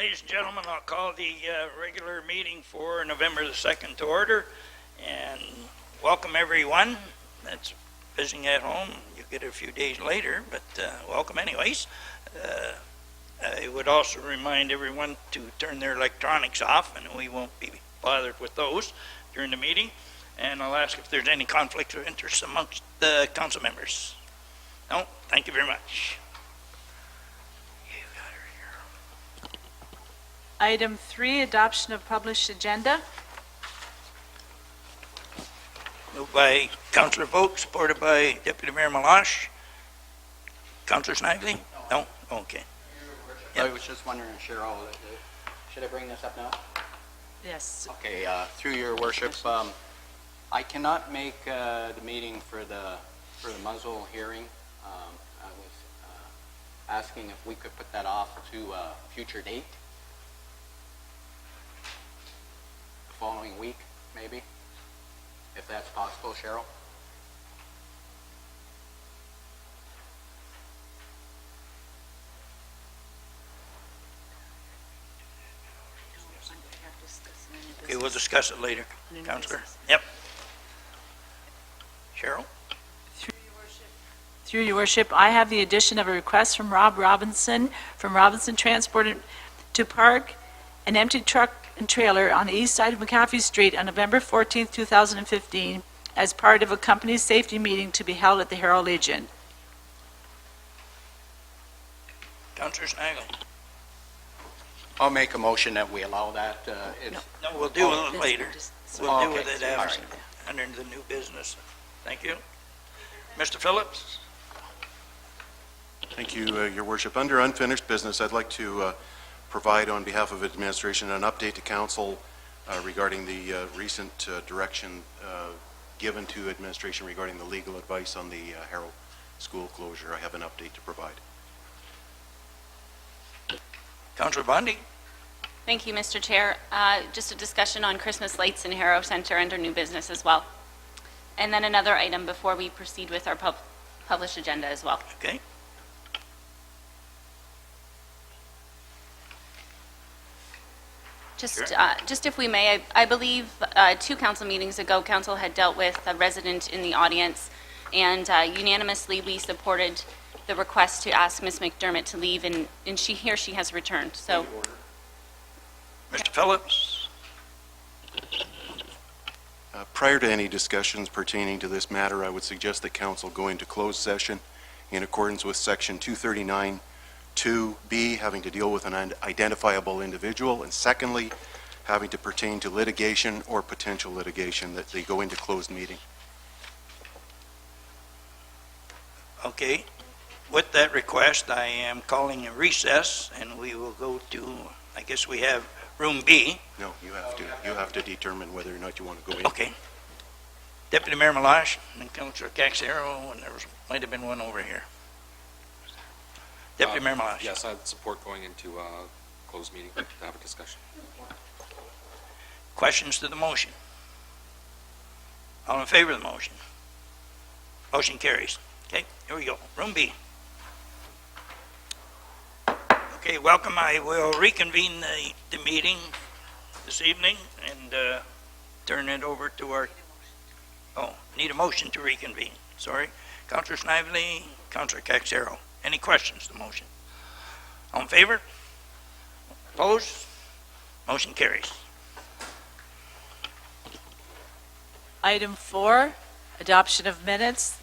ladies and gentlemen, I'll call the regular meeting for November the 2nd to order, and welcome everyone that's visiting at home. You get it a few days later, but welcome anyways. I would also remind everyone to turn their electronics off, and we won't be bothered with those during the meeting. And I'll ask if there's any conflict of interest amongst the council members. No, thank you very much. Item 3, adoption of published agenda. Moved by Councillor Vogt, supported by Deputy Mayor Malash. Councillor Snively? No? Okay. I was just wondering, Cheryl, should I bring this up now? Yes. Okay, through your worship, I cannot make the meeting for the muzzle hearing. I was asking if we could put that off to a future date. The following week, maybe, if that's possible, Cheryl. Okay, we'll discuss it later. Councillor? Yep. Cheryl? Through your worship, I have the addition of a request from Rob Robinson from Robinson Transport to park an empty truck and trailer on the east side of McCaffrey Street on November 14th, 2015, as part of a company safety meeting to be held at the Herald Legion. Councillor Snively? I'll make a motion that we allow that. No, we'll do it later. We'll deal okay. with it All after, under the new business. Thank you. Mr. Phillips? Thank you, Your Worship. Under unfinished business, I'd like to provide on behalf of administration an update to council regarding the recent direction given to administration regarding the legal advice on the Herald school closure. I have an update to provide. Councillor Bondi? Thank you, Mr. Chair. Just a discussion on Christmas lights in Harrow Centre under new business as well. And then another item before we proceed with our published agenda as well. Okay. Just if we may, I believe 2 council meetings ago, council had dealt with a resident in the audience, and unanimously we supported the request to ask Ms. McDermott to leave, and she has returned. So, Mr. Phillips? Prior to any discussions pertaining to this matter, I would suggest that council go into closed session in accordance with section 239(2)B, having to deal with an identifiable individual, and secondly, having to pertain to litigation or potential litigation, that they go into closed meeting. Okay. With that request, I am calling a recess, and we will go to, I guess we have room B. No, you have to determine whether or not you want to go in. Okay. Deputy Mayor Malash and Councillor Caxero, and there might have been one over here. Deputy Mayor Malash. Yes, I'd support going into a closed meeting to have a discussion. Questions to the motion? All in favor of the motion? Motion carries. Okay, here we go. Room B. Okay, welcome. I will reconvene the meeting this evening and turn it over to our... Oh, need a motion to reconvene. Sorry. Councillor Snively, Councillor Caxero. Any questions to the motion? All in favor? Opposed? Motion carries. Item 4, adoption of minutes,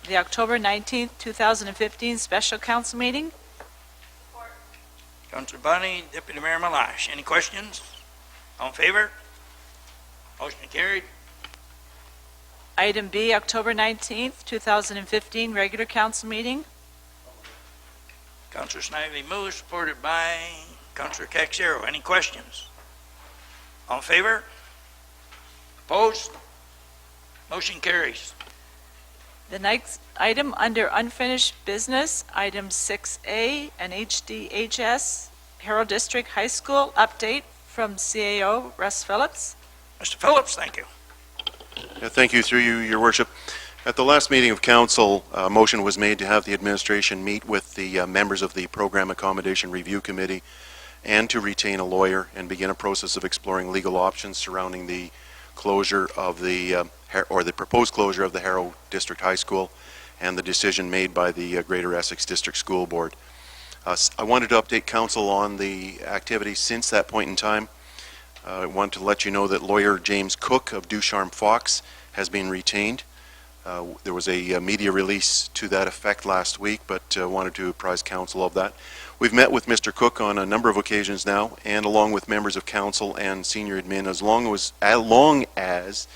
the October 19th, 2015 special council meeting. Councillor Bonnie, Deputy Mayor Malash. Any questions? All in favor? Motion carried. Item B, October 19th, 2015 regular council meeting. Councillor Snively moves, supported by Councillor Caxero. Any questions? All in favor? Opposed? Motion carries. The next item under unfinished business, item 6A, an HDHS Herald District High School update from CAO Russ Phillips. Mr. Phillips, thank you. Thank you, through you, Your Worship. At the last meeting of council, a motion was made to have the administration meet with the members of the Program Accommodation Review Committee and to retain a lawyer and begin a process of exploring legal options surrounding the closure of the, or the proposed closure of the Harrow District High School and the decision made by the Greater Essex District School Board. I wanted to update council on the activities since that point in time. I want to let you know that lawyer James Cook of Ducharme Fox has been retained. There was a media release to that effect last week, but wanted to apprise council of that. We've met with Mr. Cook on a number of occasions now, and along with members of council and senior admin, as long as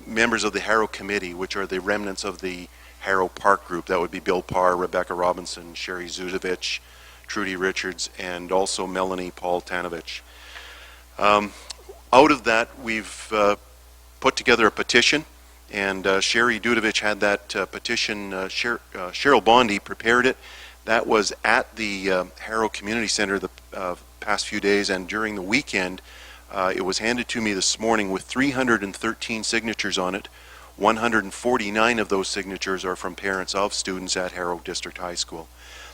members of the Harrow Committee, which are the remnants of the Harrow Park Group. That would be Bill Parr, Rebecca Robinson, Sherry Zuzovich, Trudy Richards, and also Melanie Paul Tanovich. Out of that, we've put together a petition, and Sherry Dudovich had that petition, Cheryl Bondi prepared it. That was at the Harrow Community Center the past few days, and during the weekend, it was handed to me this morning with 313 signatures on it. 149 of those signatures are from parents of students at Harrow District High School.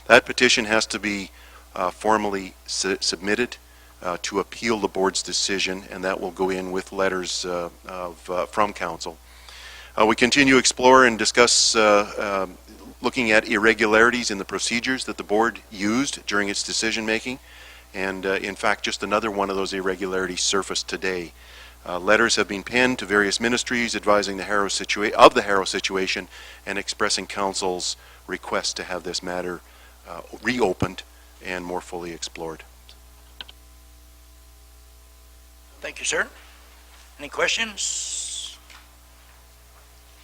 That petition has to be formally submitted to appeal the board's decision, and that will go in with letters from council. We continue to explore and discuss looking at irregularities in the procedures that the board used during its decision making, and in fact just another one of those irregularities surfaced today. Letters have been penned to various ministries advising the Harrow situation and expressing council's request to have this matter reopened and more fully explored. Thank you, sir. Any questions?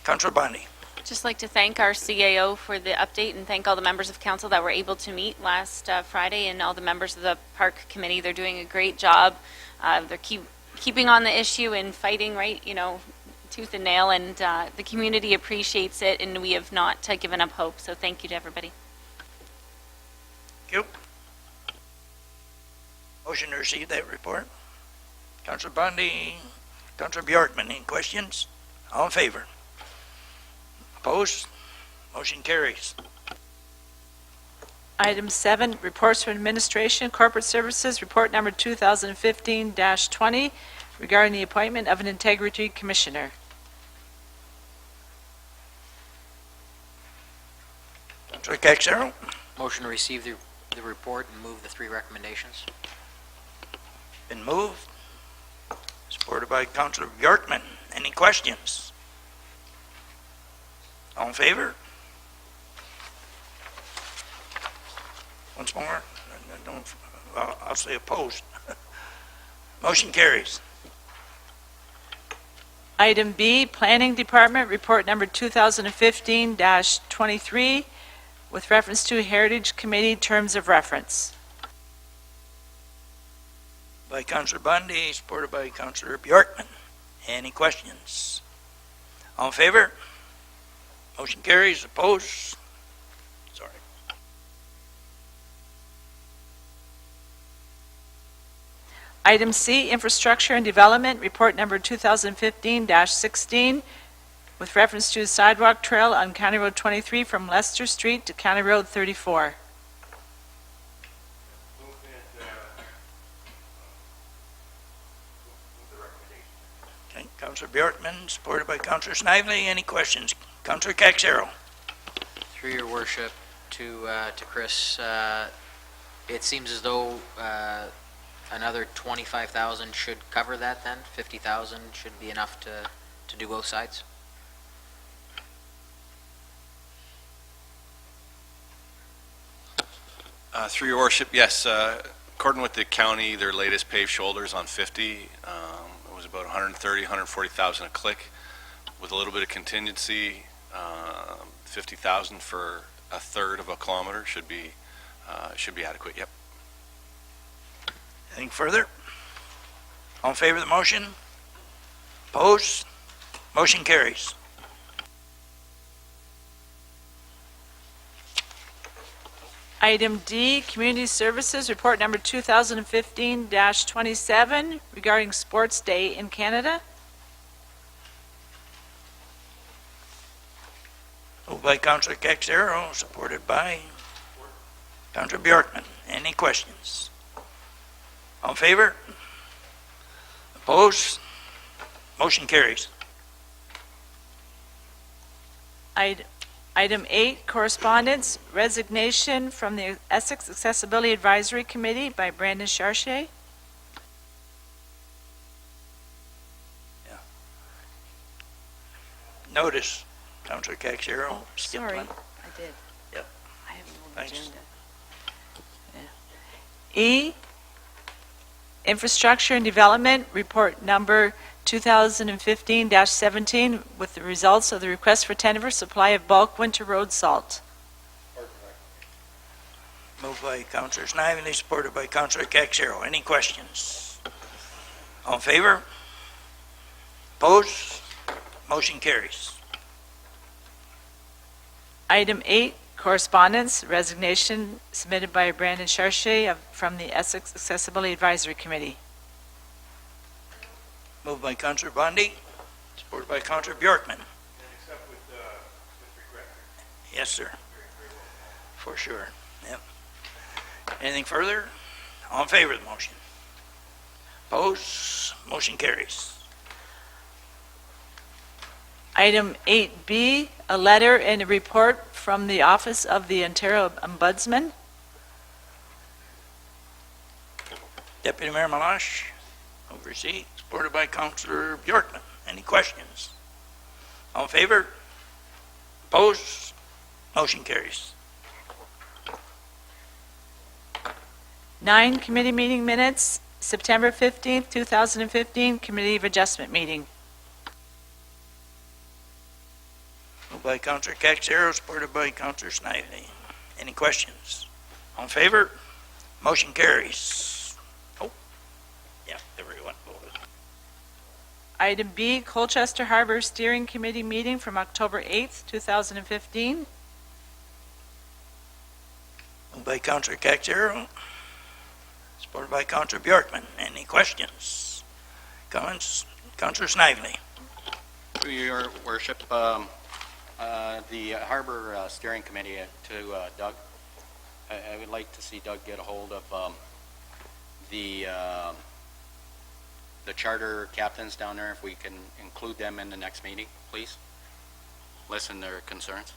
Councillor Bondi. Just like to thank our CAO for the update and thank all the members of council that were able to meet last Friday, and all the members of the park committee. They're doing a great job. They're keeping on the issue and fighting, right, tooth and nail, and the community appreciates it, and we have not given up hope. So thank you to everybody. Thank you. Motion to receive that report. Councillor Bondi, Councillor Bjorkman, any questions? All in favor? Opposed? Motion carries. Item 7, reports from administration, corporate services, report number 2015-20, regarding the appointment of an integrity commissioner. Councillor Caxero. Motion to receive the report and move the 3 recommendations. Been moved. Supported by Councillor Bjorkman. Any questions? All in favor? Once more, I'll say opposed. Motion carries. Item B, Planning Department, report number 2015-23, with reference to Heritage Committee terms of reference. By Councillor Bundy, supported by Councillor Bjorkman. Any questions? All in favor? Motion carries. Opposed? Sorry. Item C, Infrastructure and Development, report number 2015-16, with reference to sidewalk trail on County Road 23 from Leicester Street to County Road 34. Okay, Councillor Bjorkman, supported by Councillor Snively. Any questions? Councillor Caxero. Through your worship to Chris, it seems as though another 25,000 should cover that then? 50,000 should be enough to do both sides? Through your worship, yes. According with the county, their latest paved shoulders on 50, it was about 130, 140,000 a click. With a little bit of contingency, 50,000 for a third of a kilometer should be adequate. Yep. Anything further? All in favor of the motion? Opposed? Motion carries. Item D, Community Services, report number 2015-27, regarding Sports Day in Canada. Moved by Councillor Caxero, supported by Councillor Bjorkman. Any questions? All in favor? Opposed? Motion carries. Item 8, correspondence, resignation from the Essex Accessibility Advisory Committee by Brandon Charchet. Notice, Councillor Caxero. Oh, sorry, I did. Yep. I have no Thanks. agenda. Yeah. E, Infrastructure and Development, report number 2015-17, with the results of the request for tender for supply of bulk winter road salt. Moved by Councillor Snively, supported by Councillor Caxero. Any questions? All in favor? Opposed? Motion carries. Item 8, correspondence, resignation submitted by Brandon Charchet from the Essex Accessibility Advisory Committee. Moved by Councillor Bundy, supported by Councillor Bjorkman. Yes, sir. For sure. Yep. Anything further? All in favor of the motion? Opposed? Motion carries. Item 8B, a letter and a report from the Office of the Ontario Ombudsman. Deputy Mayor Malash, oversee, supported by Councillor Bjorkman. Any questions? All in favor? Opposed? Motion carries. 9, committee meeting minutes, September 15th, 2015, Committee of Adjustment meeting. Moved by Councillor Caxero, supported by Councillor Snively. Any questions? All in favor? Motion carries. Oh, yeah, everyone voted. Item B, Colchester Harbor Steering Committee meeting from October 8th, 2015. Moved by Councillor Caxero, supported by Councillor Bjorkman. Any questions? Comments? Councillor Snively. Through your worship, the Harbor Steering Committee to Doug, I would like to see Doug get a hold of the charter captains down there, if we can include them in the next meeting, please. Listen to their concerns.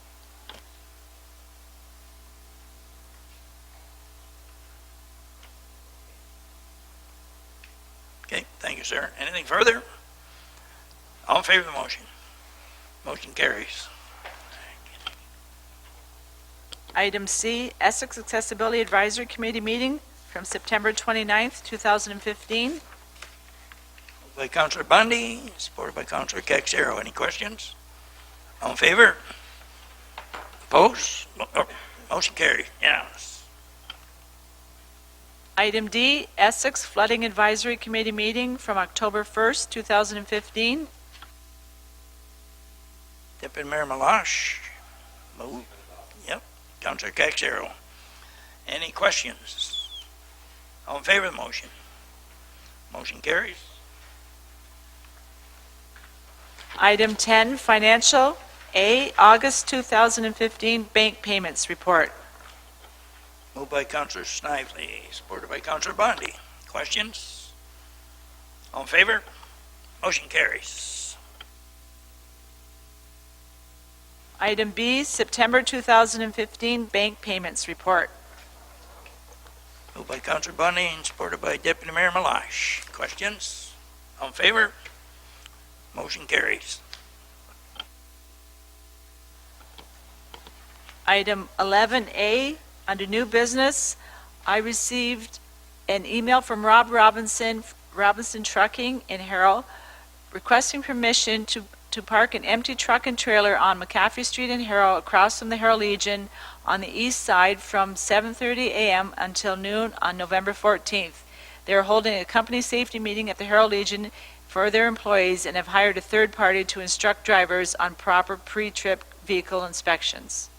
Okay, thank you, sir. Anything further? All in favor of the motion? Motion carries. Item C, Essex Accessibility Advisory Committee meeting from September 29th, 2015. Moved by Councillor Bundy, supported by Councillor Caxero. Any questions? All in favor? Opposed? Motion carried. Yes. Item D, Essex Flooding Advisory Committee meeting from October 1st, 2015. Deputy Mayor Malash. Moved. Yep. Councillor Caxero. Any questions? All in favor of the motion? Motion carries. Item 10, Financial. A, August 2015 Bank Payments Report. Moved by Councillor Snively, supported by Councillor Bundy. Questions? All in favor? Motion carries. Item B, September 2015 Bank Payments Report. Moved by Councillor Bundy and supported by Deputy Mayor Malash. Questions? All in favor? Motion carries. Item 11A, under new business, I received an email from Rob Robinson Trucking in Harrow, requesting permission to park an empty truck and trailer on McCaffrey Street in Harrow, across from the Harrow Legion, on the east side from 7:30 a.m. until noon on November 14th. They are holding a company safety meeting at the Harrow Legion for their employees and have hired a third party to instruct drivers on proper pre-trip vehicle inspections.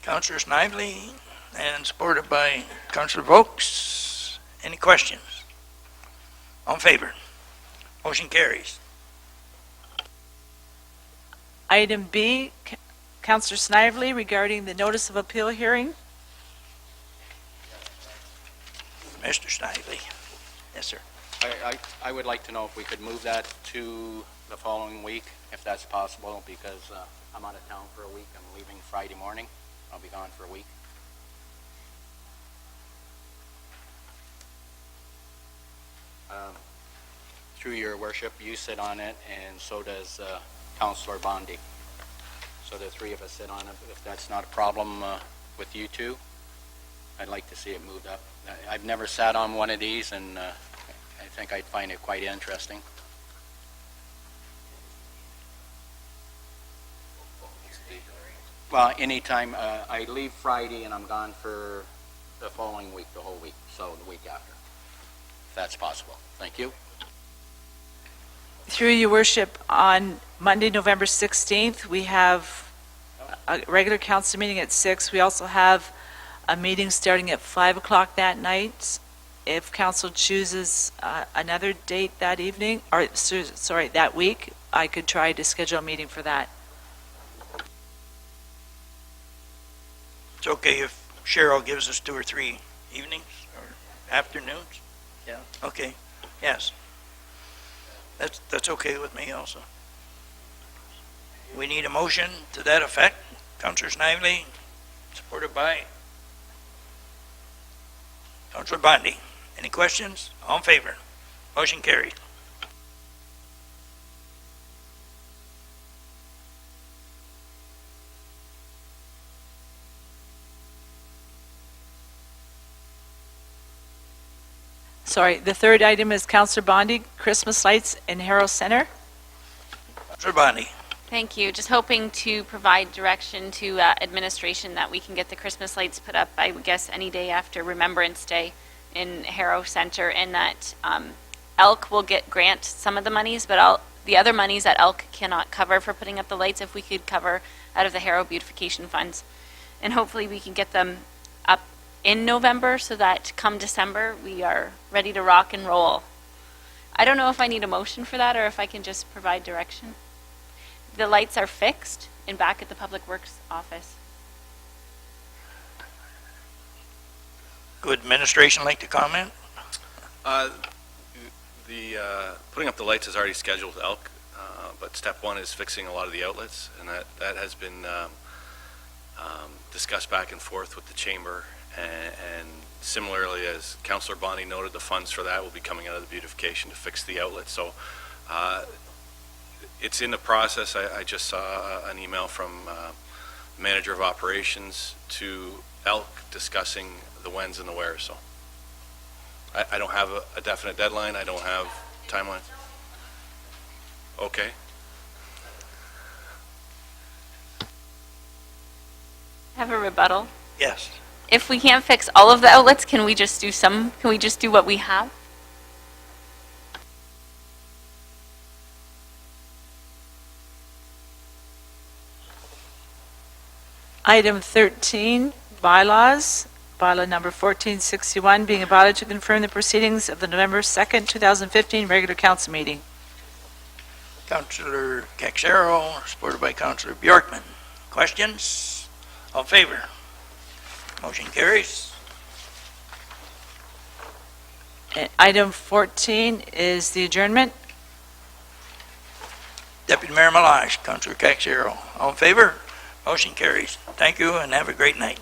Councillor Snively and supported by Councillor Vokes. Any questions? All in favor? Motion carries. Item B, Councillor Snively, regarding the notice of appeal hearing. Mr. Snively. Yes, sir. I would like to know if we could move that to the following week, if that's possible, because I'm out of town for a week. I'm leaving Friday morning. I'll be gone for a week. Through your worship, you sit on it, and so does Councillor Bondi. So the three of us sit on it. If that's not a problem with you two, I'd like to see it moved up. I've never sat on one of these, and I think I'd find it quite interesting. Well, anytime. I leave Friday, and I'm gone for the following week, the whole week, so the week after, if that's possible. Thank you. Through your worship, on Monday, November 16th, we have a regular council meeting at 6. We also have a meeting starting at 5 o'clock that night. If council chooses another date that evening, or, sorry, that week, I could try to schedule a meeting for that. It's okay if Cheryl gives us 2 or 3 evenings or afternoons? Yeah. Okay, yes. That's okay with me also. We need a motion to that effect. Councillor Snively, supported by Councillor Bondi. Any questions? All in favor? Motion carried. Sorry, the third item is Councillor Bondi, Christmas lights in Harrow Center. Councillor Bondi. Thank you. Just hoping to provide direction to administration that we can get the Christmas lights put up, I would guess, any day after Remembrance Day in Harrow Center, and that Elk will grant some of the monies, but the other monies that Elk cannot cover for putting up the lights, if we could cover out of the Harrow beautification funds. And hopefully we can get them up in November so that come December we are ready to rock and roll. I don't know if I need a motion for that or if I can just provide direction. The lights are fixed in back at the Public Works office. Would administration like to comment? Putting up the lights is already scheduled with Elk, but step one is fixing a lot of the outlets, and that has been discussed back and forth with the chamber, and similarly, as Councillor Bondi noted, the funds for that will be coming out of the beautification to fix the outlets. So it's in the process. I just saw an email from the manager of operations to Elk discussing the whens and the wheres. So I don't have a definite deadline. I don't have timeline. Okay. Have a rebuttal. Yes. If we can't fix all of the outlets, can we just do some? Can we just do what we have? Item 13, bylaws. Bylaw number 1461, being a bylaw to confirm the proceedings of the November 2nd, 2015 regular council meeting. Councillor Caxero, supported by Councillor Bjorkman. Questions? All in favor? Motion carries. Item 14 is the adjournment. Deputy Mayor Malage, Councillor Caxero. All in favor? Motion carries. Thank you and have a great night.